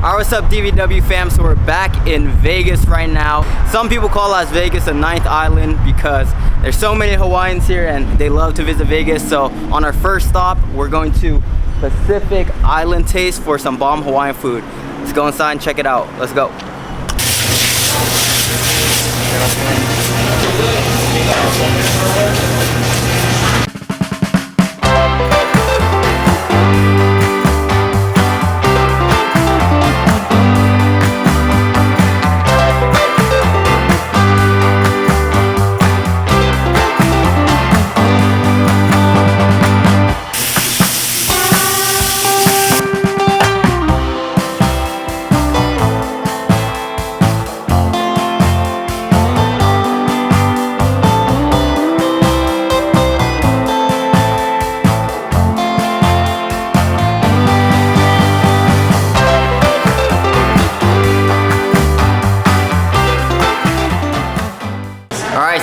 Alright, what's up DVW fam? So we're back in Vegas right now. Some people call Las Vegas a ninth island because there's so many Hawaiians here and they love to visit Vegas. So on our first stop, we're going to Pacific Island Taste for some bomb Hawaiian food. Let's go inside and check it out. Let's go.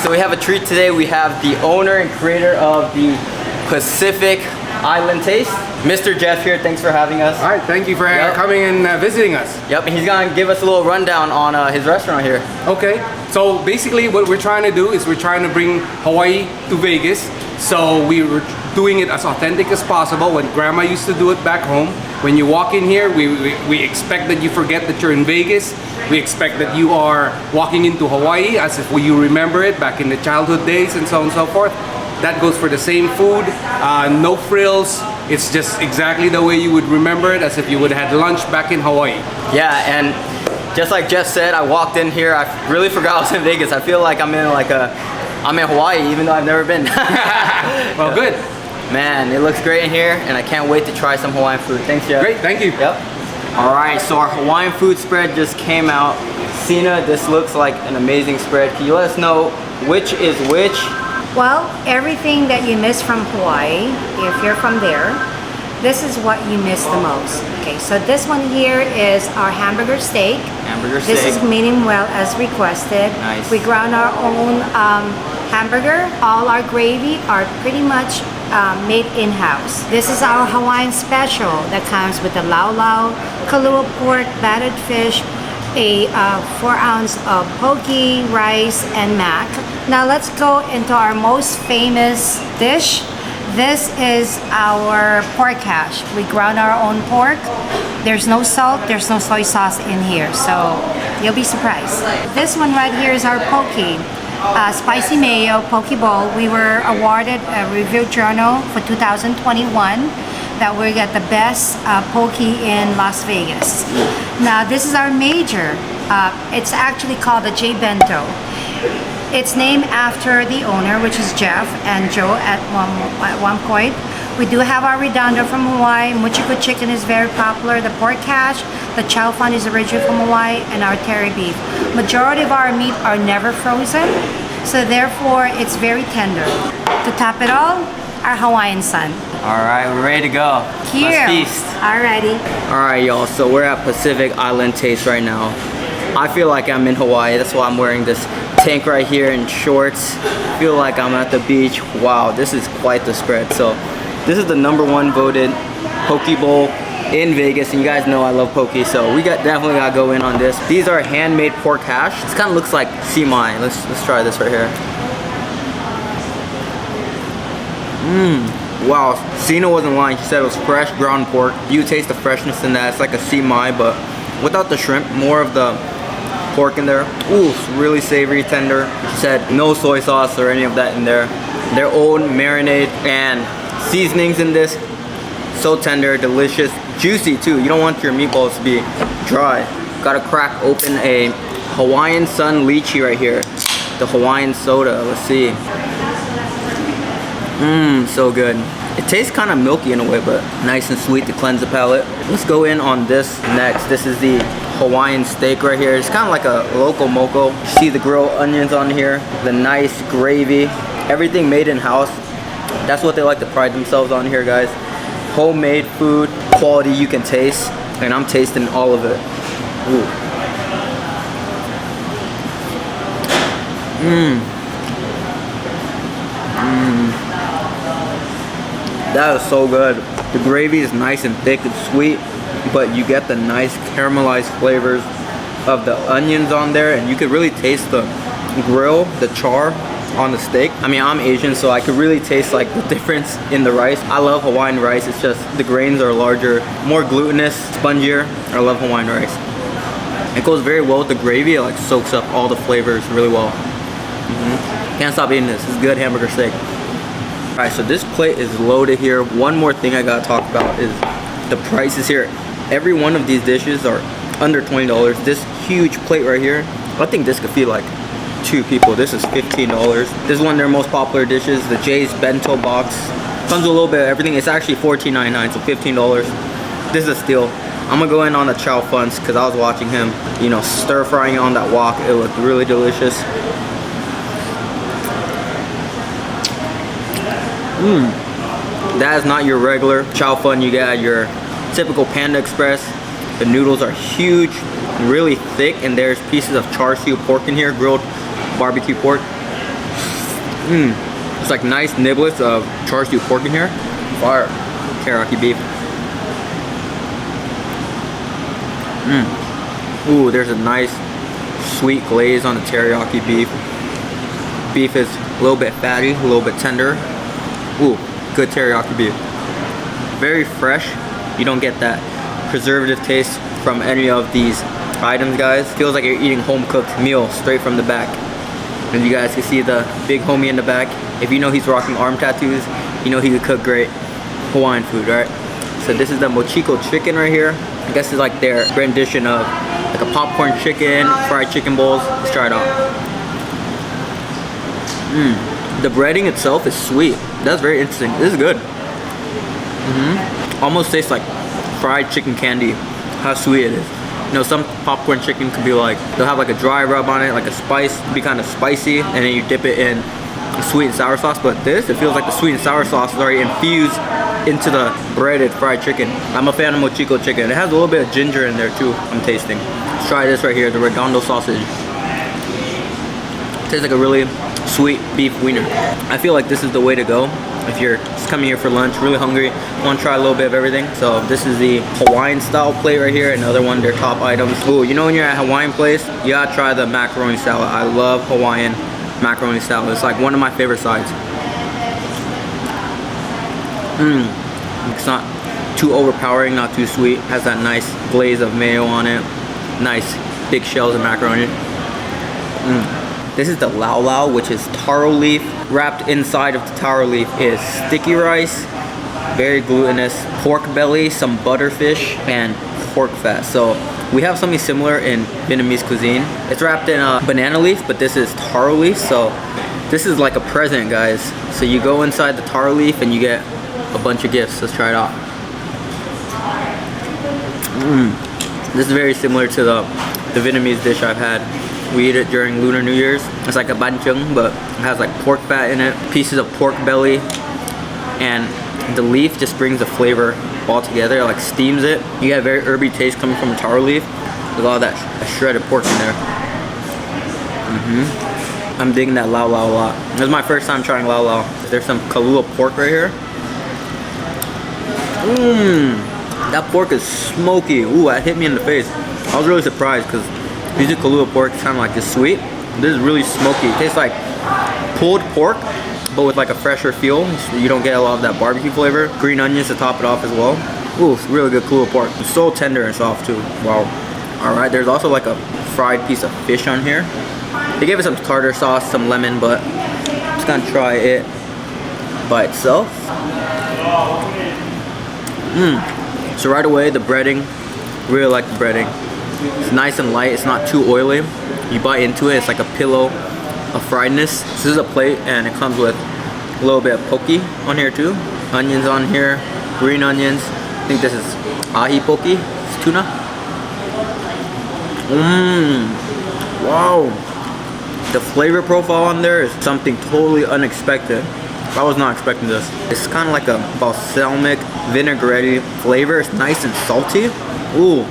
So we have a treat today. We have the owner and creator of the Pacific Island Taste, Mr. Jeff here. Thanks for having us. All right, thank you for coming and visiting us. Yep, and he's gonna give us a little rundown on his restaurant here. Okay, so basically what we're trying to do is we're trying to bring Hawaii to Vegas. So we were doing it as authentic as possible when grandma used to do it back home. When you walk in here, we expect that you forget that you're in Vegas. We expect that you are walking into Hawaii as if you remember it back in the childhood days and so on and so forth. That goes for the same food, no frills. It's just exactly the way you would remember it, as if you would have had lunch back in Hawaii. Yeah, and just like Jeff said, I walked in here, I really forgot I was in Vegas. I feel like I'm in Hawaii, even though I've never been. Well, good. Man, it looks great in here, and I can't wait to try some Hawaiian food. Thanks, Jeff. Great, thank you. Yep. All right, so our Hawaiian food spread just came out. Sina, this looks like an amazing spread. Can you let us know which is which? Well, everything that you miss from Hawaii, if you're from there, this is what you miss the most. Okay, so this one here is our hamburger steak. Hamburger steak. This is medium well as requested. Nice. We ground our own hamburger. All our gravy are pretty much made in-house. This is our Hawaiian special that comes with the laulau, kalua pork, battered fish, a 4 ounce of poke, rice, and mac. Now let's go into our most famous dish. This is our pork hash. We ground our own pork. There's no salt, there's no soy sauce in here, so you'll be surprised. This one right here is our poke. Spicy mayo poke bowl. We were awarded a review journal for 2021 that we got the best poke in Las Vegas. Now this is our major. It's actually called the J Bento. It's named after the owner, which is Jeff and Joe at one point. We do have our redondo from Hawaii. Mochiko chicken is very popular. The pork hash, the chow fan is originally from Hawaii, and our terry beef. Majority of our meat are never frozen, so therefore it's very tender. To top it all, our Hawaiian sun. All right, we're ready to go. Here. Let's feast. Alrighty. All right, y'all, so we're at Pacific Island Taste right now. I feel like I'm in Hawaii. That's why I'm wearing this tank right here and shorts. Feel like I'm at the beach. Wow, this is quite the spread. So this is the #1 voted poke bowl in Vegas, and you guys know I love poke, so we definitely gotta go in on this. These are handmade pork hash. This kind of looks like simai. Let's try this right here. Wow, Sina wasn't lying. She said it was fresh ground pork. You taste the freshness in that. It's like a simai, but without the shrimp, more of the pork in there. Ooh, it's really savory, tender. She said no soy sauce or any of that in there. Their own marinade and seasonings in this. So tender, delicious, juicy too. You don't want your meatballs to be dry. Gotta crack open a Hawaiian Sun lychee right here. The Hawaiian soda, let's see. So good. It tastes kind of milky in a way, but nice and sweet to cleanse the palate. Let's go in on this next. This is the Hawaiian steak right here. It's kind of like a loco moco. See the grilled onions on here, the nice gravy, everything made in-house. That's what they like to pride themselves on here, guys. Homemade food, quality you can taste, and I'm tasting all of it. Ooh. That is so good. The gravy is nice and thick and sweet. but you get the nice caramelized flavors of the onions on there, and you could really taste the grill, the char on the steak. I mean, I'm Asian, so I could really taste like the difference in the rice. I love Hawaiian rice. It's just the grains are larger, more glutinous, spongier. I love Hawaiian rice. It goes very well with the gravy. It like soaks up all the flavors really well. Can't stop eating this. This is good hamburger steak. All right, so this plate is loaded here. One more thing I gotta talk about is the prices here. Every one of these dishes are under $20. This huge plate right here, I think this could feed like 2 people. This is $15. This is one of their most popular dishes, the Jay's bento box. Comes with a little bit of everything. It's actually $14.99, so $15. This is a steal. I'm gonna go in on the chow funs because I was watching him, you know, stir frying it on that wok. It looked really delicious. That is not your regular chow fun you get at your typical Panda Express. The noodles are huge, really thick, and there's pieces of char siu pork in here, grilled barbecue pork. It's like nice niblets of char siu pork in here. Fire. Teriyaki beef. Ooh, there's a nice sweet glaze on the teriyaki beef. Beef is a little bit fatty, a little bit tender. Ooh, good teriyaki beef. Very fresh. You don't get that preservative taste from any of these items, guys. Feels like you're eating home cooked meal straight from the back. And you guys can see the big homie in the back. If you know he's rocking arm tattoos, you know he could cook great Hawaiian food, right? So this is the mochiko chicken right here. I guess it's like their rendition of like a popcorn chicken, fried chicken bowls. Let's try it out. The breading itself is sweet. That's very interesting. This is good. Almost tastes like fried chicken candy. How sweet it is. You know, some popcorn chicken could be like, they'll have like a dry rub on it, like a spice, be kind of spicy, and then you dip it in sweet and sour sauce. But this, it feels like the sweet and sour sauce is already infused into the breaded fried chicken. I'm a fan of mochiko chicken. It has a little bit of ginger in there too, I'm tasting. Let's try this right here, the redondo sausage. Tastes like a really sweet beef wiener. I feel like this is the way to go if you're just coming here for lunch, really hungry, want to try a little bit of everything. So this is the Hawaiian style plate right here, another one of their top items. Ooh, you know when you're at a Hawaiian place, you gotta try the macaroni salad. I love Hawaiian macaroni salad. It's like one of my favorite sides. It's not too overpowering, not too sweet. Has that nice glaze of mayo on it. Nice big shells of macaroni. This is the lau lau, which is taro leaf. Wrapped inside of the taro leaf is sticky rice, very glutinous, pork belly, some butterfish, and pork fat. So we have something similar in Vietnamese cuisine. It's wrapped in a banana leaf, but this is taro leaf. So this is like a present, guys. So you go inside the taro leaf and you get a bunch of gifts. Let's try it out. This is very similar to the Vietnamese dish I've had. We eat it during Lunar New Year's. It's like a bánh trưng, but it has like pork fat in it, pieces of pork belly, and the leaf just brings the flavor all together. It like steams it. You get a very herby taste coming from the taro leaf with all that shredded pork in there. I'm digging that lau lau a lot. This is my first time trying lau lau. There's some kalua pork right here. That pork is smoky. Ooh, that hit me in the face. I was really surprised because usually kalua pork is kind of like just sweet. This is really smoky. It tastes like pulled pork, but with like a fresher feel. So you don't get a lot of that barbecue flavor. Green onions to top it off as well. Ooh, it's really good kalua pork. It's so tender and soft too. Wow. All right, there's also like a fried piece of fish on here. They gave it some tartar sauce, some lemon, but I'm just gonna try it by itself. So right away, the breading, really like the breading. It's nice and light, it's not too oily. You bite into it, it's like a pillow of friedness. This is a plate and it comes with a little bit of poke on here too. Onions on here, green onions. I think this is ahi poke, it's tuna. Wow. The flavor profile on there is something totally unexpected. I was not expecting this. It's kind of like a balsamic vinaigrette flavor. It's nice and salty. Ooh,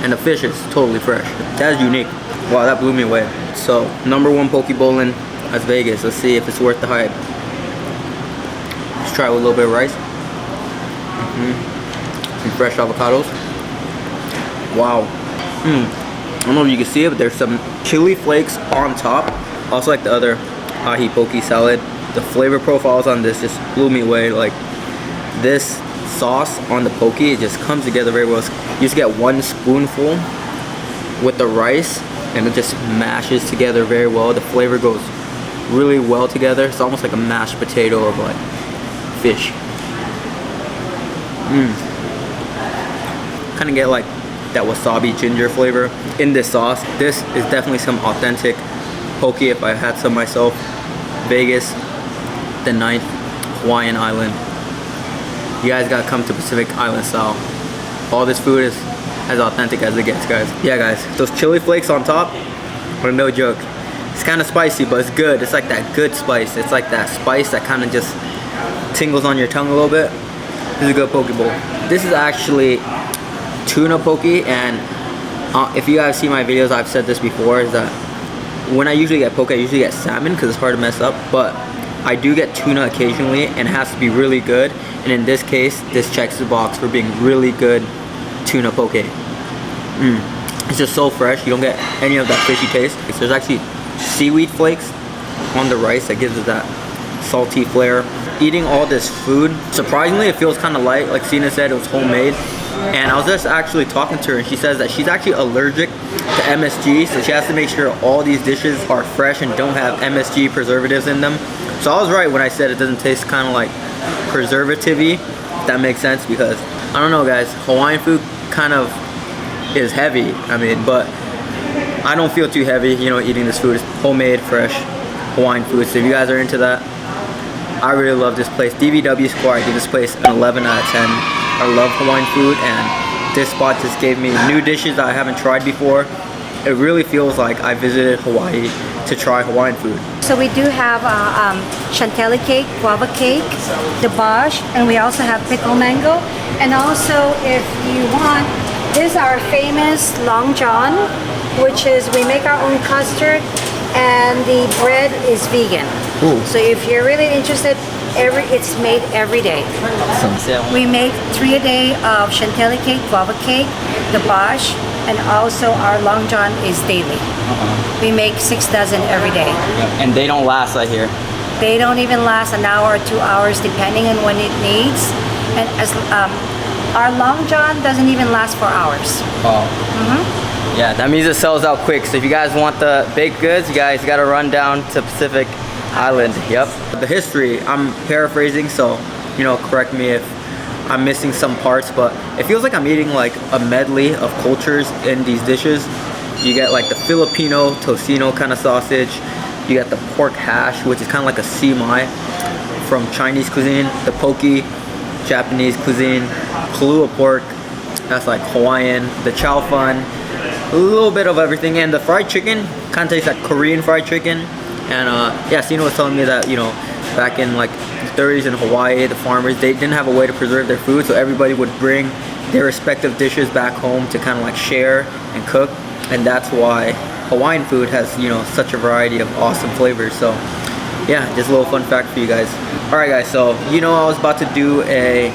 and the fish is totally fresh. That is unique. Wow, that blew me away. So, #1 poke bowl in Las Vegas. Let's see if it's worth the hype. Let's try it with a little bit of rice. Some fresh avocados. Wow. I don't know if you can see it, but there's some chili flakes on top. Also like the other ahi poke salad. The flavor profiles on this just blew me away. Like this sauce on the poke, it just comes together very well. You just get one spoonful with the rice and it just mashes together very well. The flavor goes really well together. It's almost like a mashed potato of like fish. Kind of get like that wasabi ginger flavor in this sauce. This is definitely some authentic poke if I had some myself. Vegas, the 9th Hawaiian island. You guys gotta come to Pacific Island style. All this food is as authentic as it gets, guys. Yeah, guys, those chili flakes on top are no joke. It's kind of spicy, but it's good. It's like that good spice. It's like that spice that kind of just tingles on your tongue a little bit. This is a good poke bowl. This is actually tuna poke, and if you guys see my videos, I've said this before, is that when I usually get poke, I usually get salmon because it's hard to mess up, but I do get tuna occasionally, and it has to be really good. And in this case, this checks the box for being really good tuna poke. It's just so fresh. You don't get any of that fishy taste. There's actually seaweed flakes on the rice that gives it that salty flair. Eating all this food, surprisingly, it feels kind of light. Like Sina said, it was homemade. And I was just actually talking to her, and she says that she's actually allergic to MSG, so she has to make sure all these dishes are fresh and don't have MSG preservatives in them. So I was right when I said it doesn't taste kind of like preservative-y, if that makes sense, because I don't know, guys, Hawaiian food kind of is heavy. I mean, but I don't feel too heavy, you know, eating this food. It's homemade, fresh Hawaiian food. So if you guys are into that, I really love this place. DVW score, I give this place an 11 out of 10. I love Hawaiian food, and this spot just gave me new dishes that I haven't tried before. It really feels like I visited Hawaii to try Hawaiian food. So we do have chantilly cake, guava cake, the bosh, and we also have pickle mango. And also, if you want, this is our famous Long John, which is we make our own custard, and the bread is vegan. Ooh. So if you're really interested, it's made every day. Awesome. We make 3 a day of chantilly cake, guava cake, the bosh, and also our Long John is daily. We make 6 dozen every day. And they don't last, I hear. They don't even last an hour or 2 hours depending on when it needs. And as our Long John doesn't even last 4 hours. Yeah, that means it sells out quick. So if you guys want the baked goods, you guys gotta run down to Pacific Island. Yep. The history, I'm paraphrasing, so you know, correct me if I'm missing some parts, but it feels like I'm eating like a medley of cultures in these dishes. You get like the Filipino tocino kind of sausage. You got the pork hash, which is kind of like a sima from Chinese cuisine. The poke, Japanese cuisine. Kalua pork, that's like Hawaiian. The chow fun, a little bit of everything. And the fried chicken kind of tastes like Korean fried chicken. And yeah, Sina was telling me that, you know, back in like the 30s in Hawaii, the farmers, they didn't have a way to preserve their food, so everybody would bring their respective dishes back home to kind of like share and cook. And that's why Hawaiian food has, you know, such a variety of awesome flavors. So yeah, just a little fun fact for you guys. Alright guys, so you know I was about to do a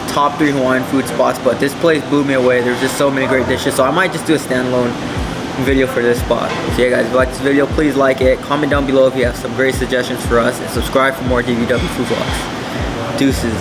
top 3 Hawaiian food spots, but this place blew me away. There's just so many great dishes, so I might just do a standalone video for this spot. So yeah guys, if you like this video, please like it, comment down below if you have some great suggestions for us, and subscribe for more DVW food vlogs. Deuces.